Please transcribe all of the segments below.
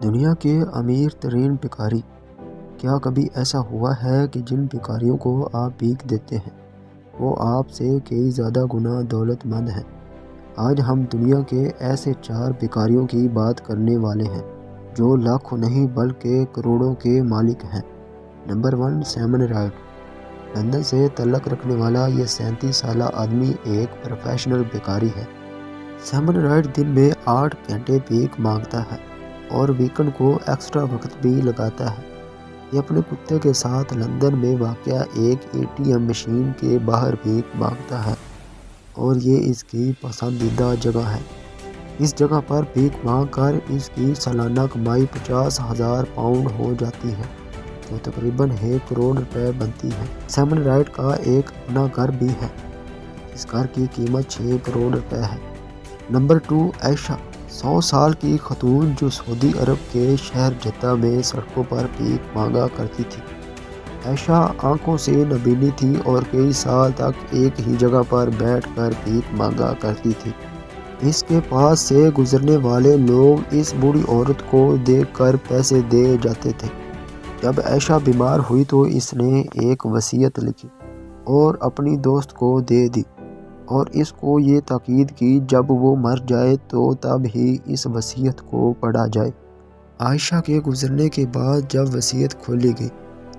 دنیا کے امیر ترین بھکاری۔ کیا کبھی ایسا ہوا ہے کہ جن بھکاریوں کو آپ بھیک دیتے ہیں وہ آپ سے کئی زیادہ گنا دولت مند ہیں؟ آج ہم دنیا کے ایسے 4 بھکاریوں کی بات کرنے والے ہیں جو لاکھوں نہیں بلکہ کروڑوں کے مالک ہیں۔ Number 1، سیمن right. لندن سے تعلق رکھنے والا یہ 37 سالہ آدمی ایک پروفیشنل بھکاری ہے۔ سیمن رائٹ دن میں 8 گھنٹے بھیک مانگتا ہے اور ویکنڈ کو ایکسٹرا وقت بھی لگاتا ہے۔ یہ اپنے کتے کے ساتھ لندن میں واقع ایک ATM مشین کے باہر بھیک مانگتا ہے اور یہ اس کی پسندیدہ جگہ ہے۔ اس جگہ پر بھیک مانگ کر اس کی سالانہ کمائی 50,000 پاؤنڈ ہو جاتی ہے جو تقریباً 1 کروڑ روپے بنتی ہے۔ سیمن رائٹ کا ایک اپنا گھر بھی ہے۔ اس گھر کی قیمت 6 کروڑ روپے ہے۔ نمبر 2، عائشہ۔ 100 سال کی خاتون جو سعودی عرب کے شہر جدہ میں سڑکوں پر بھیک مانگا کرتی تھی۔ عائشہ آنکھوں سے نابینا تھی اور کئی سال تک ایک ہی جگہ پر بیٹھ کر بھیک مانگا کرتی تھی۔ اس کے پاس سے گزرنے والے لوگ اس بوڑھی عورت کو دیکھ کر پیسے دے جاتے تھے۔ جب عائشہ بیمار ہوئی تو اس نے ایک وصیت لکھی اور اپنی دوست کو دے دی اور اس کو یہ تاکید کی جب وہ مر جائے تو تب ہی اس وصیت کو پڑھا جائے۔ عائشہ کے گزرنے کے بعد جب وصیت کھولی گئی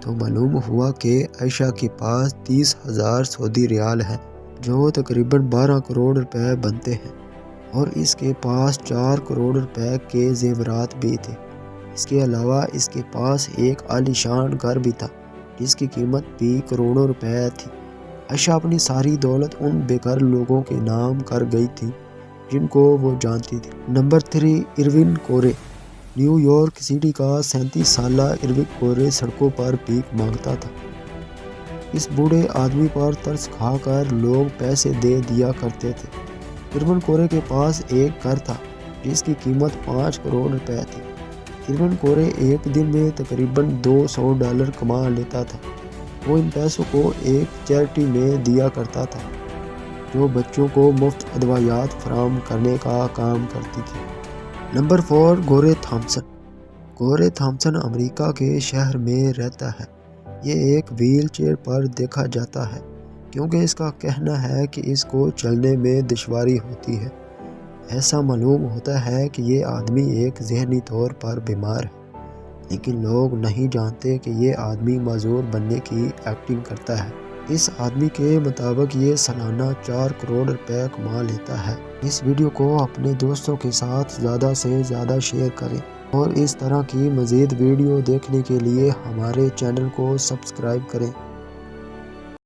تو معلوم ہوا کہ عائشہ کے پاس 30,000 سعودی ریال ہے جو تقریباً 12 کروڑ روپے بنتے ہیں اور اس کے پاس 4 کروڑ روپے کے زیورات بھی تھے۔ اس کے علاوہ اس کے پاس ایک عالی شان گھر بھی تھا جس کی قیمت بھی کروڑوں روپے تھی۔ عائشہ اپنی ساری دولت ان بے گھر لوگوں کے نام کر گئی تھی جن کو وہ جانتی تھی۔ Number 3، Aaron Corey. New York City کا 37 سالہ ارون کورے سڑکوں پر بھیک مانگتا تھا۔ اس بوڑھے آدمی پر ترس کھا کر لوگ پیسے دے دیا کرتے تھے۔ ارون کورے کے پاس ایک گھر تھا جس کی قیمت 5 کروڑ روپے تھی۔ ارون کورے ایک دن میں تقریباً $200 کما لیتا تھا۔ وہ ان پیسوں کو ایک چیریٹی میں دیا کرتا تھا جو بچوں کو مفت ادویات فراہم کرنے کا کام کرتی تھی۔ نمبر 4، گورے تھامسن۔ گورے تھامسن امریکہ کے شہر میں رہتا ہے۔ یہ ایک وہیل چیئر پر دیکھا جاتا ہے کیونکہ اس کا کہنا ہے کہ اس کو چلنے میں دشواری ہوتی ہے۔ ایسا معلوم ہوتا ہے کہ یہ آدمی ایک ذہنی طور پر بیمار ہے لیکن لوگ نہیں جانتے کہ یہ آدمی معذور بننے کی ایکٹنگ کرتا ہے۔ اس آدمی کے مطابق یہ سالانہ 4 کروڑ روپے کما لیتا ہے۔ اس ویڈیو کو اپنے دوستوں کے ساتھ زیادہ سے زیادہ شیئر کریں اور اس طرح کی مزید ویڈیو دیکھنے کے لیے ہمارے چینل کو سبسکرائب کریں۔